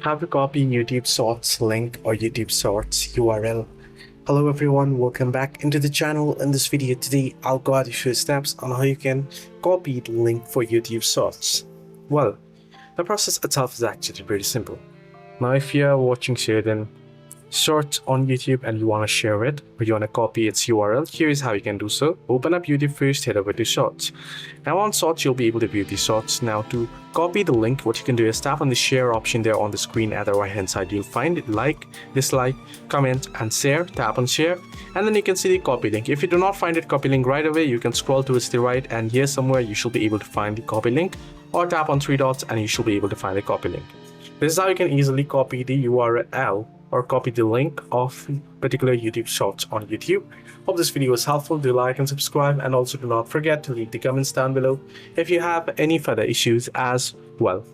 How to copy YouTube Shorts link or YouTube Shorts URL. Hello everyone, welcome back into the channel. In this video today, I'll guide you through steps on how you can copy the link for YouTube Shorts. Well, the process itself is actually pretty simple. Now if you're watching certain Shorts on YouTube and you want to share it, or you want to copy its URL, here is how you can do so. Open up YouTube first, head over to Shorts. Now on Shorts, you'll be able to view the Shorts. Now to copy the link, what you can do is tap on the share option there on the screen at the right hand side. You'll find it like, dislike, comment and share. Tap on share and then you can see the copy link. If you do not find it copy link right away, you can scroll towards the right and here somewhere you should be able to find the copy link, or tap on three dots and you should be able to find the copy link. This is how you can easily copy the URL or copy the link of particular YouTube Shorts on YouTube. Hope this video was helpful. Do like and subscribe, and also do not forget to leave the comments down below if you have any further issues as well.